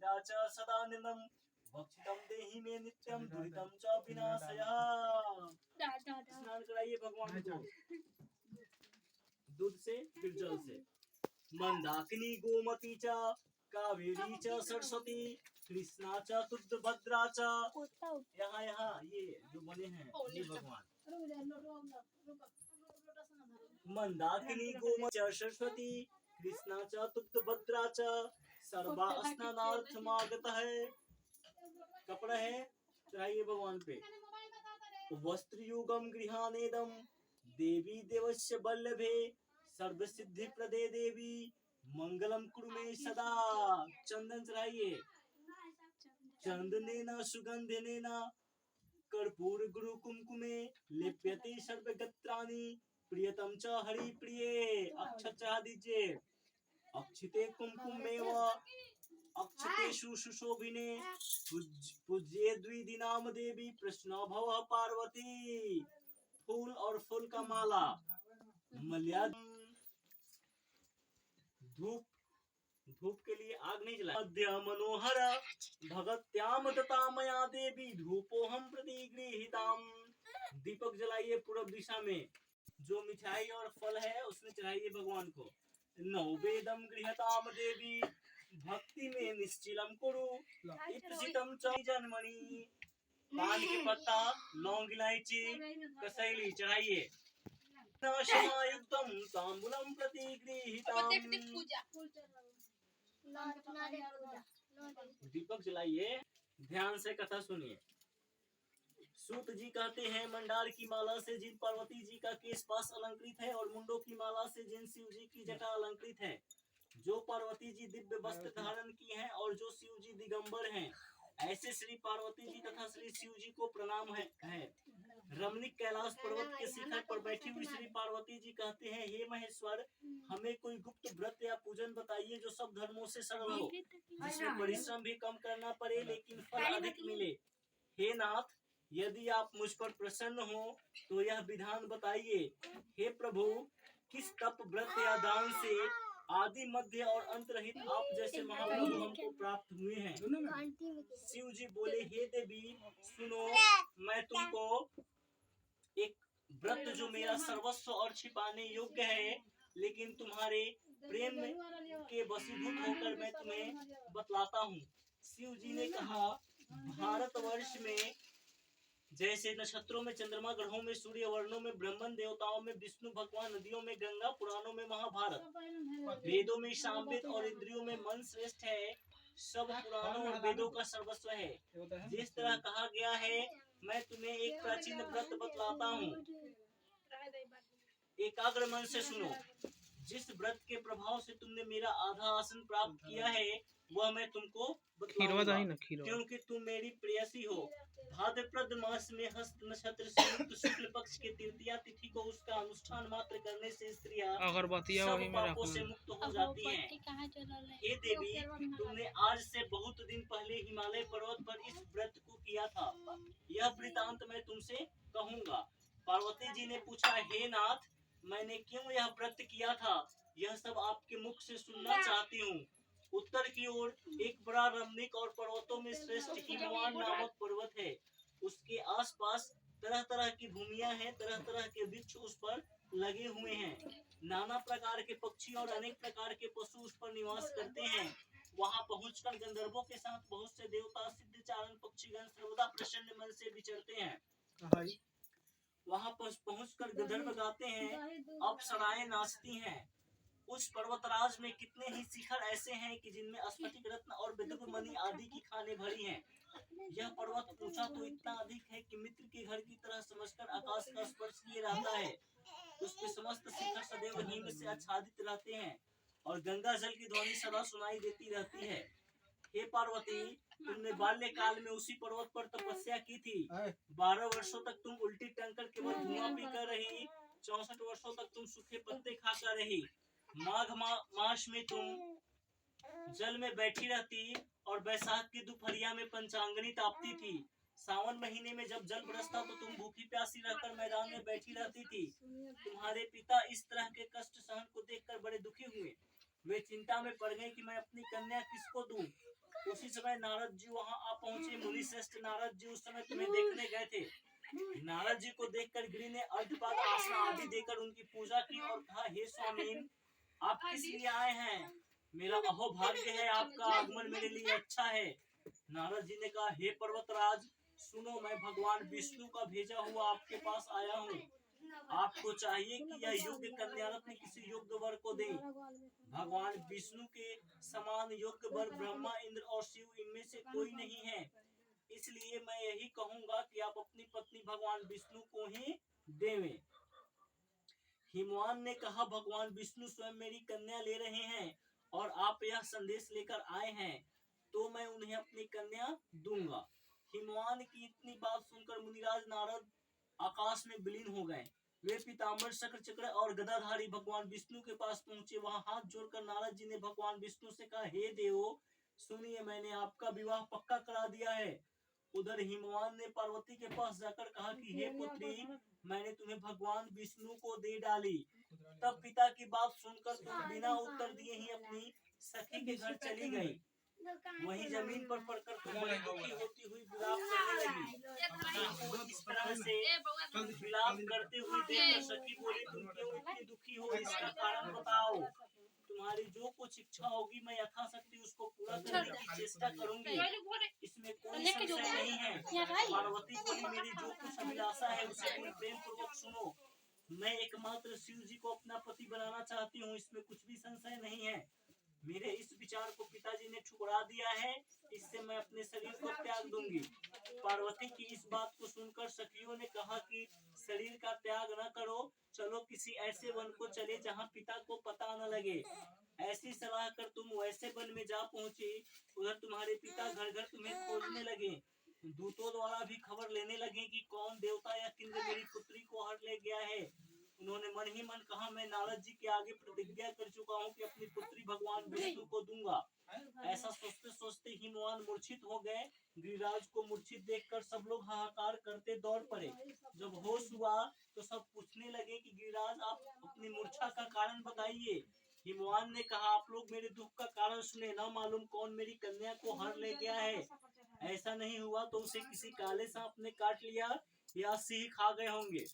पीड़ा च सदानंदम भक्षितम देहि में नित्यम दुरितम च विनाशयः। स्नान कराइए भगवान को दूध से फिर जल से। मंदाकिनी गोमती च कावेरी च सरस्वती कृष्णा च तुंगभद्रा च। यहाँ ये जो बने हैं ये भगवान। मंदाकिनी गोमती च सरस्वती कृष्णा च तुंगभद्रा च सर्वा स्नानार्थमागतः है। कपड़ा है चढ़ाइए भगवान पे। वस्त्रयुगम गृहानेदम देवी देवस्य वल्लभे सर्वसिद्धि प्रदे देवी मंगलम कुरु मे सदा। चंदन चढ़ाइए। चंदनेन सुगंधेन कर्पूर गुरु कुमकुमे लेप्यते सर्वगत्राणि प्रियतम च हरि प्रिये। अक्षत चढ़ा दीजिए। अक्षिते कुमकुमेव अक्षतेषु सुशोभिने पूज्ये द्विदिनाम देवी प्रश्न भव पार्वती। फूल और फूल का माला मल्या। धूप धूप के लिए आग नहीं जलाए। मध्य मनोहर भगत्याम दतामया देवी धूपोहम प्रतिगृहीताम। दीपक जलाइए पूर्व दिशा में। जो मिठाई और फल है उसमें चढ़ाइए भगवान को। नववेदम गृहताम देवी भक्ति में निश्चिलम कुरु इप्सितम च जन्मणि। पान के पत्ता लौंग इलायची कसैली चढ़ाइए। युक्तम तांबूलम प्रतिगृहीताम। दीपक जलाइए। ध्यान से कथा सुनिए। सूत जी कहते हैं मंडार की माला से जिन पार्वती जी का केश पास अलंकृत है और मुंडों की माला से जिन शिव जी की जटा अलंकृत है, जो पार्वती जी दिव्य वस्त्र धारण की हैं और जो शिव जी दिगंबर हैं, ऐसे श्री पार्वती जी तथा श्री शिव जी को प्रणाम है। रमणीक कैलाश पर्वत के शिखर पर बैठी हुई श्री पार्वती जी कहते हैं, हे महेश्वर, हमें कोई गुप्त व्रत या पूजन बताइए जो सब धर्मों से सरल हो, जिसमें परिश्रम भी कम करना पड़े लेकिन फल अधिक मिले। हे नाथ, यदि आप मुझ पर प्रसन्न हो तो यह विधान बताइए। हे प्रभु, किस तप व्रत या दान से आदि मध्य और अंत रहित आप जैसे महाप्रभु हमको प्राप्त हुए हैं। शिव जी बोले, हे देवी सुनो, मैं तुमको एक व्रत जो मेरा सर्वस्व और छिपाने योग्य है लेकिन तुम्हारे प्रेम के वशीभूत होकर मैं तुम्हें बतलाता हूँ। शिव जी ने कहा, भारतवर्ष में जैसे नक्षत्रों में चंद्रमा, ग्रहों में सूर्य, वर्णों में ब्रह्मन, देवताओं में विष्णु भगवान, नदियों में गंगा, पुराणों में महाभारत, वेदों में सामवेद और इंद्रियों में मन श्रेष्ठ है, सब पुराणों और वेदों का सर्वस्व है। जिस तरह कहा गया है मैं तुम्हें एक प्राचीन व्रत बतलाता हूँ। एकाग्र मन से सुनो। जिस व्रत के प्रभाव से तुमने मेरा आधा आसन प्राप्त किया है वह मैं तुमको बतलाऊंगा, क्योंकि तुम मेरी प्रेयसी हो। भाद्रपद मास में हस्त नक्षत्र से युक्त शुक्ल पक्ष के तृतीया तिथि को उसका अनुष्ठान मात्र करने से स्त्रियां सब पापों से मुक्त हो जाती हैं। हे देवी, तुमने आज से बहुत दिन पहले हिमालय पर्वत पर इस व्रत को किया था। यह वृतांत मैं तुमसे कहूँगा। पार्वती जी ने पूछा, हे नाथ, मैंने क्यों यह व्रत किया था, यह सब आपके मुख से सुनना चाहती हूँ। उत्तर की ओर एक बड़ा रमणीक और पर्वतों में श्रेष्ठ हिमवान नामक पर्वत है। उसके आसपास तरह तरह की भूमियां हैं, तरह तरह के वृक्ष उस पर लगे हुए हैं। नाना प्रकार के पक्षी और अनेक प्रकार के पशु उस पर निवास करते हैं। वहां पहुंचकर गंधर्वों के साथ बहुत से देवता, सिद्ध चारण पक्षीगण सर्वदा प्रसन्न मन से विचरते हैं। वहां पहुंचकर गंधर्व गाते हैं, अप्सराएं नाचती हैं। उस पर्वतराज में कितने ही शिखर ऐसे हैं कि जिनमें स्फटिक रत्न और विद्युत मणि आदि की खानें भरी हैं। यह पर्वत ऊंचा तो इतना अधिक है कि मित्र के घर की तरह समझकर आकाश का स्पर्श किए रहता है। उसके समस्त शिखर सदैव हिम से आच्छादित रहते हैं और गंगा जल की ध्वनि सदा सुनाई देती रहती है। हे पार्वती, तुमने बाल्यकाल में उसी पर्वत पर तपस्या की थी। 12 वर्षों तक तुम उल्टी टंकर केवल धुआं पी कर रही। 64 वर्षों तक तुम सूखे पत्ते खाकर रही। माघ मास में तुम जल में बैठी रहती और बैसाख की दोपहरिया में पंचांगनी तापती थी। सावन महीने में जब जल बरसता तो तुम भूखी प्यासी रहकर मैदान में बैठी रहती थी। तुम्हारे पिता इस तरह के कष्ट सहन को देखकर बड़े दुखी हुए। वे चिंता में पड़ गए कि मैं अपनी कन्या किसको दूं। उसी समय नारद जी वहां आ पहुंचे। मुनि श्रेष्ठ नारद जी उस समय तुम्हें देखने गए थे। नारद जी को देखकर गिरि ने अर्घ्यपाद आसन आदि देकर उनकी पूजा की और कहा, हे स्वामी, आप किस लिए आए हैं? मेरा अहोभाग्य है, आपका आगमन मेरे लिए अच्छा है। नारद जी ने कहा, हे पर्वतराज, सुनो, मैं भगवान विष्णु का भेजा हुआ आपके पास आया हूँ। आपको चाहिए कि यह योग्य कन्या रत्न किसी योग्य वर को दें। भगवान विष्णु के समान योग्य वर ब्रह्मा, इंद्र और शिव इनमें से कोई नहीं है। इसलिए मैं यही कहूंगा कि आप अपनी पत्नी भगवान विष्णु को ही देवें। हिमवान ने कहा, भगवान विष्णु स्वयं मेरी कन्या ले रहे हैं और आप यह संदेश लेकर आए हैं, तो मैं उन्हें अपनी कन्या दूंगा। हिमवान की इतनी बात सुनकर मुनिराज नारद आकाश में विलीन हो गए। वे पीताम्बर, शक्र, चक्र और गदाधारी भगवान विष्णु के पास पहुंचे। वहां हाथ जोड़कर नारद जी ने भगवान विष्णु से कहा, हे देवो, सुनिए, मैंने आपका विवाह पक्का करा दिया है। उधर हिमवान ने पार्वती के पास जाकर कहा कि हे पुत्री, मैंने तुम्हें भगवान विष्णु को दे डाली। तब पिता की बात सुनकर तुम बिना उत्तर दिए ही अपनी सखी के घर चली गई। वहीं जमीन पर पड़कर तुम बड़ी दुखी होती हुई विलाप करने लगी। इस तरह से विलाप करते हुए देखकर सखी बोली, तुम क्यों इतनी दुखी हो? इसका कारण बताओ। तुम्हारी जो कुछ इच्छा होगी मैं यथाशक्ति उसको पूरा करने की चेष्टा करूंगी, इसमें कोई संशय नहीं है। पार्वती बोली, मेरी जो कुछ अभिलाषा है उसे तुम प्रेम पूर्वक सुनो। मैं एकमात्र शिव जी को अपना पति बनाना चाहती हूँ, इसमें कुछ भी संशय नहीं है। मेरे इस विचार को पिताजी ने ठुकरा दिया है, इससे मैं अपने शरीर को त्याग दूंगी। पार्वती की इस बात को सुनकर सखियों ने कहा कि शरीर का त्याग न करो, चलो किसी ऐसे वन को चले जहाँ पिता को पता न लगे। ऐसी सलाह कर तुम वैसे वन में जा पहुंची। उधर तुम्हारे पिता घर घर तुम्हें खोजने लगे। दूतों द्वारा भी खबर लेने लगे कि कौन देवता या किंद्र मेरी पुत्री को हर ले गया है। उन्होंने मन ही मन कहा, मैं नारद जी के आगे प्रतिज्ञा कर चुका हूँ कि अपनी पुत्री भगवान विष्णु को दूंगा। ऐसा सोचते सोचते हिमवान मूर्छित हो गए। गिरिराज को मूर्छित देखकर सब लोग हाहाकार करते दौड़ पड़े। जब होश हुआ तो सब पूछने लगे कि गिरिराज, आप अपनी मूर्छा का कारण बताइए। हिमवान ने कहा, आप लोग मेरे दुख का कारण सुने, न मालूम कौन मेरी कन्या को हर ले गया है। ऐसा नहीं हुआ तो उसे किसी काले सांप ने काट लिया या सिंह खा गए होंगे।